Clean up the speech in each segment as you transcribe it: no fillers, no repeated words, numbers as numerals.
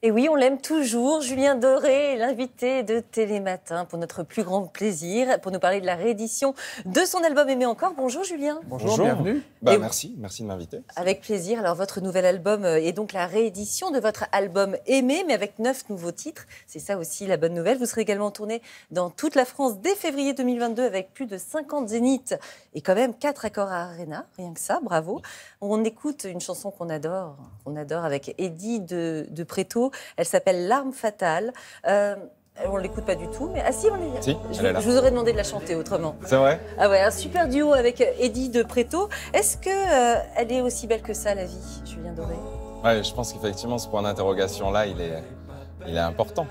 Et oui, on l'aime toujours. Julien Doré, l'invité de Télématin, pour notre plus grand plaisir, pour nous parler de la réédition de son album Aimer encore. Bonjour Julien. Bonjour, bienvenue. Merci de m'inviter. Avec plaisir. Alors votre nouvel album est donc la réédition de votre album Aimer, mais avec 9 nouveaux titres. C'est ça aussi la bonne nouvelle. Vous serez également tourné dans toute la France dès février 2022 avec plus de 50 zéniths et quand même 4 accords à Arena. Rien que ça, bravo. On écoute une chanson qu'on adore avec Eddie de Préto. Elle s'appelle L'arme fatale. On ne l'écoute pas du tout, mais si, on est... Si, elle est là. Je vous aurais demandé de la chanter autrement. C'est vrai? Ah ouais, un super duo avec Eddie de Préto. Est-ce que elle est aussi belle que ça, la vie, Julien Doré? Ouais, je pense qu'effectivement, ce point d'interrogation-là, il est important.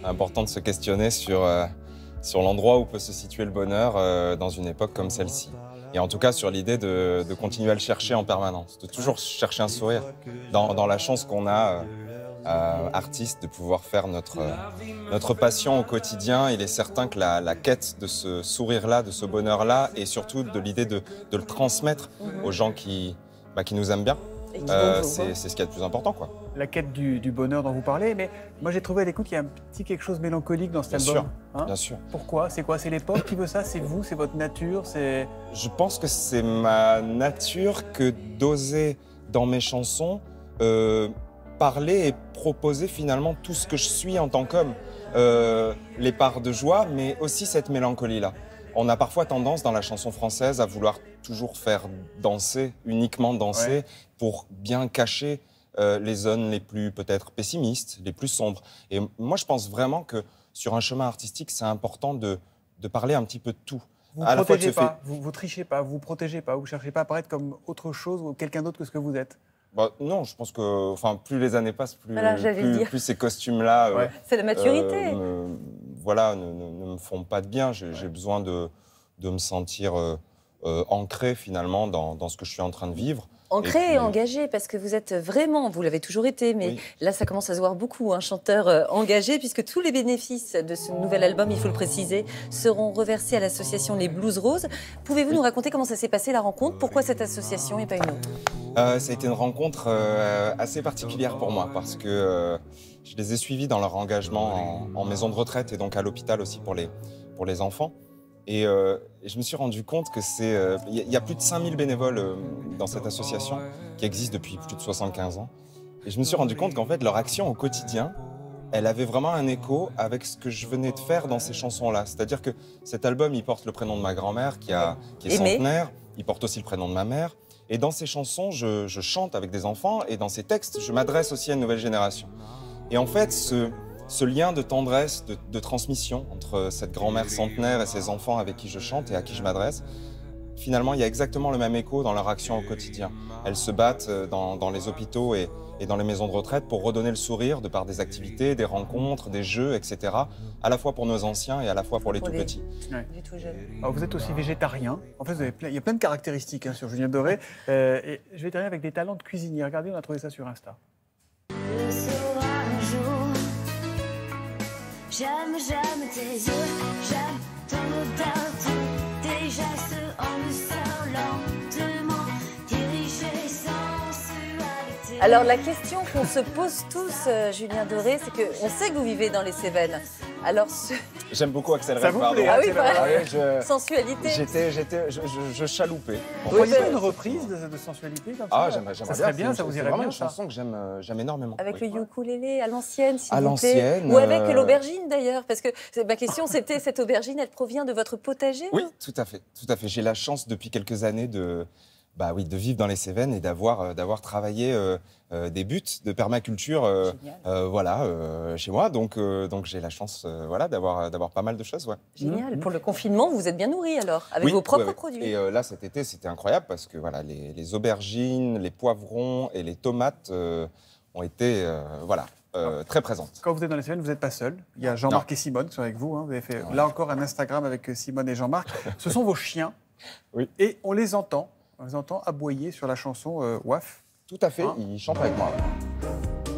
Important de se questionner sur l'endroit où peut se situer le bonheur dans une époque comme celle-ci. Et en tout cas, sur l'idée de continuer à le chercher en permanence, de toujours chercher un sourire. Dans la chance qu'on a, artiste, de pouvoir faire notre passion au quotidien, il est certain que la quête de ce sourire-là, de ce bonheur-là, et surtout de l'idée de le transmettre aux gens qui nous aiment bien, c'est ce qu'il y a de plus important, quoi. La quête du bonheur dont vous parlez, mais moi j'ai trouvé à l'écoute qu'il y a un petit quelque chose mélancolique dans cet album. Bien sûr. Pourquoi? C'est quoi? C'est l'époque qui veut ça? C'est vous? C'est votre nature? Je pense que c'est ma nature que d'oser dans mes chansons parler et proposer finalement tout ce que je suis en tant qu'homme. Les parts de joie, mais aussi cette mélancolie-là. On a parfois tendance dans la chanson française à vouloir toujours faire danser, uniquement danser, pour bien cacher les zones les plus peut-être pessimistes, les plus sombres. Et moi, je pense vraiment que sur un chemin artistique, c'est important de parler un petit peu de tout. Vous ne protégez pas, vous trichez pas, vous protégez pas, vous cherchez pas à paraître comme autre chose ou quelqu'un d'autre que ce que vous êtes. Bah, non, je pense que plus les années passent, plus ces costumes-là c'est la maturité. ne me font pas de bien. J'ai besoin de me sentir ancré finalement dans ce que je suis en train de vivre. Ancré et engagé, parce que vous êtes vraiment, vous l'avez toujours été, mais là ça commence à se voir beaucoup, un chanteur engagé, puisque tous les bénéfices de ce nouvel album, il faut le préciser, seront reversés à l'association Les Blues Roses. Pouvez-vous nous raconter comment ça s'est passé la rencontre? Pourquoi cette association et pas une autre? Ça a été une rencontre assez particulière pour moi, parce que je les ai suivis dans leur engagement en maison de retraite et donc à l'hôpital aussi pour les enfants. Et je me suis rendu compte que il y a plus de 5000 bénévoles dans cette association qui existe depuis plus de 75 ans. Et je me suis rendu compte qu'en fait, leur action au quotidien, elle avait vraiment un écho avec ce que je venais de faire dans ces chansons-là. C'est-à-dire que cet album, il porte le prénom de ma grand-mère qui est centenaire. Il porte aussi le prénom de ma mère. Et dans ces chansons, je chante avec des enfants. Et dans ces textes, je m'adresse aussi à une nouvelle génération. Et en fait, ce lien de tendresse, de transmission entre cette grand-mère centenaire et ses enfants avec qui je chante et à qui je m'adresse, finalement, il y a exactement le même écho dans leur action au quotidien. Elles se battent dans les hôpitaux et dans les maisons de retraite pour redonner le sourire de par des activités, des rencontres, des jeux, etc. À la fois pour nos anciens et à la fois pour les tout petits. Les tout jeunes. Alors, vous êtes aussi végétarien. En fait, il y a plein de caractéristiques sur Julien Doré. Et végétarien avec des talents de cuisinier. Regardez, on a trouvé ça sur Insta. J'aime tes yeux, j'aime ton odeur, tes gestes en douceur, lentement, dirigés sans sensualité. Alors la question qu'on se pose tous, Julien Doré, c'est qu'on sait que vous vivez dans les Cévennes. Alors J'aime beaucoup Axel Ça vous Red, plaît, sensualité. Je chaloupais. On pourrait faire une reprise de sensualité comme ça? Ah, j'aimerais bien. Ça serait bien, ça vous irait bien. C'est vraiment une chanson que j'aime énormément. Avec le ukulélé à l'ancienne, s'il À vous plaît. l'ancienne. Ou avec l'aubergine d'ailleurs, parce que ma question c'était, cette aubergine, elle provient de votre potager? Oui, tout à fait. J'ai la chance depuis quelques années de vivre dans les Cévennes et d'avoir travaillé des buts de permaculture chez moi. Donc j'ai la chance d'avoir pas mal de choses. Ouais. Génial. Pour le confinement, vous êtes bien nourri alors, avec vos propres produits. Et là, cet été, c'était incroyable parce que les aubergines, les poivrons et les tomates ont été très présentes. Quand vous êtes dans les Cévennes, vous n'êtes pas seul. Il y a Jean-Marc et Simone qui sont avec vous. Vous avez fait là encore un Instagram avec Simone et Jean-Marc. Ce sont vos chiens. Oui. Et on les entend. On les entend aboyer sur la chanson Waf. Tout à fait, ils chantent avec moi.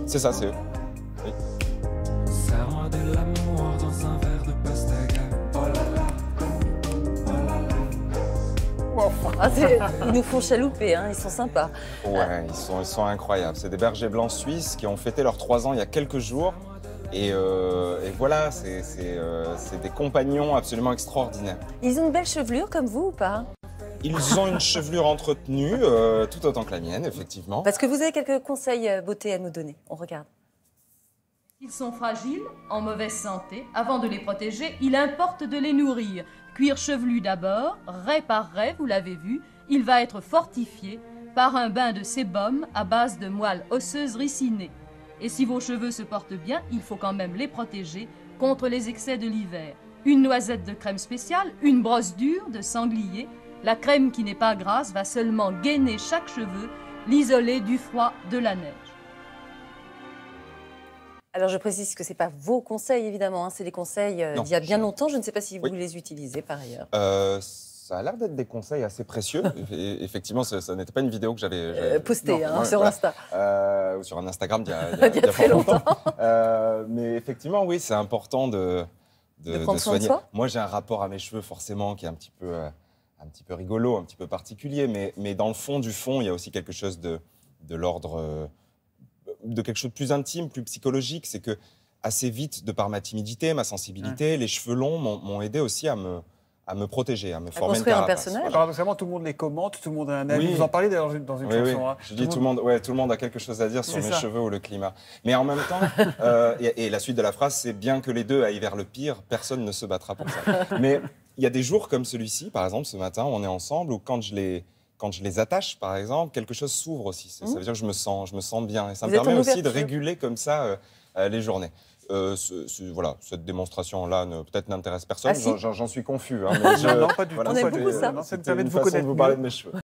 C'est ça, c'est eux. Oui. Serre-moi de l'amour dans un verre de pastèque. Oh là là, oh là là. enfin. Ah, ils nous font chalouper, hein, ils sont sympas. Ouais, ils sont incroyables. C'est des bergers blancs suisses qui ont fêté leurs 3 ans il y a quelques jours. Et voilà, c'est des compagnons absolument extraordinaires. Ils ont une belle chevelure comme vous ou pas? Ils ont une chevelure entretenue, tout autant que la mienne, effectivement. Parce que vous avez quelques conseils beauté à nous donner. On regarde. Ils sont fragiles, en mauvaise santé. Avant de les protéger, il importe de les nourrir. Cuir chevelu d'abord, raie par raie, vous l'avez vu, il va être fortifié par un bain de sébum à base de moelle osseuse ricinée. Et si vos cheveux se portent bien, il faut quand même les protéger contre les excès de l'hiver. Une noisette de crème spéciale, une brosse dure de sanglier. La crème qui n'est pas grasse va seulement gainer chaque cheveu, l'isoler du froid, de la neige. Alors je précise que ce n'est pas vos conseils évidemment, hein, c'est des conseils d'il y a bien longtemps. Je ne sais pas si vous les utilisez par ailleurs. Ça a l'air d'être des conseils assez précieux. Effectivement, ça n'était pas une vidéo que j'avais postée sur Insta. Ou sur un Instagram il y a très longtemps. Mais effectivement, oui, c'est important de prendre soin de soi. Moi, j'ai un rapport à mes cheveux forcément qui est un petit peu rigolo, un petit peu particulier. Mais dans le fond du fond, il y a aussi quelque chose de l'ordre de quelque chose de plus intime, plus psychologique. C'est que assez vite, de par ma timidité, ma sensibilité, les cheveux longs m'ont aidé aussi à me protéger, à me former une construire un carapace. personnage. Paradoxalement, tout le monde les commente, tout le monde a un avis. Oui. Vous en parlez d'ailleurs dans une chanson. Hein. Je dis tout le monde a quelque chose à dire sur mes cheveux ou le climat. Mais en même temps, et la suite de la phrase, c'est bien que les deux aillent vers le pire, personne ne se battra pour ça. Mais il y a des jours comme celui-ci, par exemple, ce matin, où on est ensemble, ou quand je les attache, par exemple, quelque chose s'ouvre aussi. Ça veut dire que je me sens bien. Et ça me permet aussi de réguler comme ça les journées. Voilà, cette démonstration-là peut-être n'intéresse personne. Ah, si. J'en suis confus. Hein, Non, pas du tout. On aime beaucoup ça. Ça me permet de une vous façon connaître de vous parler mieux. de mes cheveux.